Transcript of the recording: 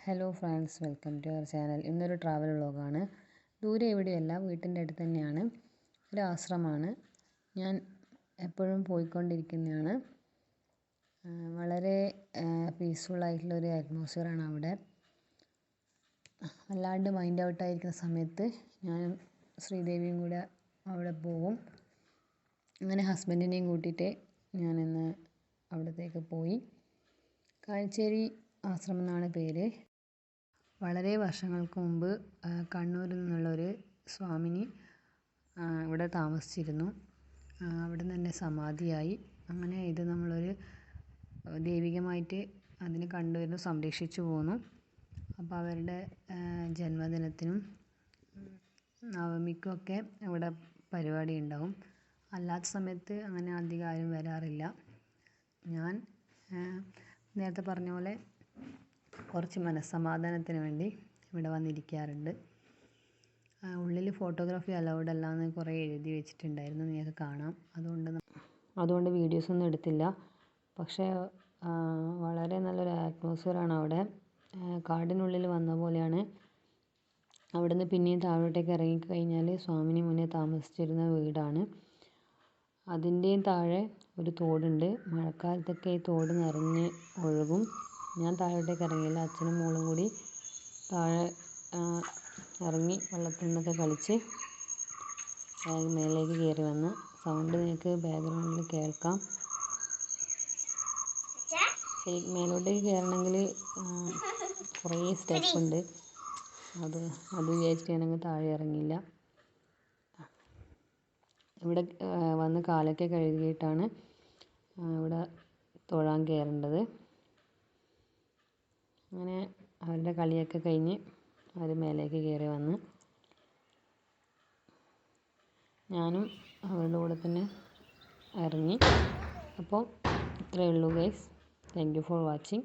Hello friends, welcome to our channel. ഇന്നൊരു travel വ്ളോഗാണ്. ദൂരെ എവിടെയല്ല, വീട്ടിൻ്റെ അടുത്ത് തന്നെയാണ്. ഒരു ആശ്രമമാണ്. ഞാൻ എപ്പോഴും പോയിക്കൊണ്ടിരിക്കുന്നതാണ്. വളരെ പീസ്ഫുള്ളായിട്ടുള്ളൊരു അറ്റ്മോസ്ഫിയറാണ് അവിടെ. വല്ലാണ്ട് മൈൻഡ് ഔട്ടായിരിക്കുന്ന സമയത്ത് ഞാനും ശ്രീദേവിയും കൂടെ അവിടെ പോകും. അങ്ങനെ ഹസ്ബൻഡിനെയും കൂട്ടിയിട്ട് ഞാനിന്ന് അവിടത്തേക്ക് പോയി. കാഴ്ചേരി ആശ്രമം എന്നാണ് പേര്. വളരെ വർഷങ്ങൾക്ക് മുമ്പ് കണ്ണൂരിൽ നിന്നുള്ളൊരു സ്വാമിനി ഇവിടെ താമസിച്ചിരുന്നു. അവിടെ നിന്ന് തന്നെ സമാധിയായി. അങ്ങനെ ഇത് നമ്മളൊരു ദൈവികമായിട്ട് അതിനെ കണ്ടുവരുന്നു, സംരക്ഷിച്ചു പോന്നു. അപ്പോൾ അവരുടെ ജന്മദിനത്തിനും നവമിക്കുമൊക്കെ ഇവിടെ പരിപാടി ഉണ്ടാവും. അല്ലാത്ത സമയത്ത് അങ്ങനെ അധികം ആരും വരാറില്ല. ഞാൻ നേരത്തെ പറഞ്ഞ പോലെ കുറച്ച് മനസ്സമാധാനത്തിന് വേണ്ടി ഇവിടെ വന്നിരിക്കാറുണ്ട്. ഉള്ളിൽ ഫോട്ടോഗ്രാഫി അലൗഡ് അല്ല എന്ന് കുറേ എഴുതി വെച്ചിട്ടുണ്ടായിരുന്നു, നിങ്ങൾക്ക് കാണാം. അതുകൊണ്ട് വീഡിയോസൊന്നും എടുത്തില്ല. പക്ഷേ വളരെ നല്ലൊരു അറ്റ്മോസ്ഫിയറാണ് അവിടെ. കാടിനുള്ളിൽ വന്ന പോലെയാണ്. അവിടുന്ന് പിന്നെയും താഴോട്ടേക്ക് ഇറങ്ങിക്കഴിഞ്ഞാൽ സ്വാമിനി മുന്നേ താമസിച്ചിരുന്ന വീടാണ്. അതിൻ്റെയും താഴെ ഒരു തോടുണ്ട്. മഴക്കാലത്തൊക്കെ ഈ തോട് നിറഞ്ഞ് ഒഴുകും. ഞാൻ താഴോട്ടേക്ക് ഇറങ്ങിയില്ല. അച്ഛനും മോളും കൂടി താഴെ ഇറങ്ങി വെള്ളത്തിൽ നിന്നൊക്കെ കളിച്ച് മേലേക്ക് കയറി വന്ന്. സൗണ്ട് നിങ്ങൾക്ക് ബാക്ക്ഗ്രൗണ്ടിൽ കേൾക്കാം. മേലോട്ടേക്ക് കയറണമെങ്കിൽ കുറേ സ്റ്റെപ്പ് ഉണ്ട്. അത് വിചാരിച്ചിട്ട് ഞാനങ്ങ് താഴെ ഇറങ്ങിയില്ല. ഇവിടെ വന്ന് കാലൊക്കെ കഴുകിയിട്ടാണ് ഇവിടെ തൊഴാൻ കയറേണ്ടത്. അങ്ങനെ അവരുടെ കളിയൊക്കെ കഴിഞ്ഞ് അവർ മേലേക്ക് കയറി വന്ന് ഞാനും അവരുടെ കൂടെ തന്നെ ഇറങ്ങി. അപ്പോൾ ഇത്രയേ ഉള്ളൂ guys. Thank you for watching.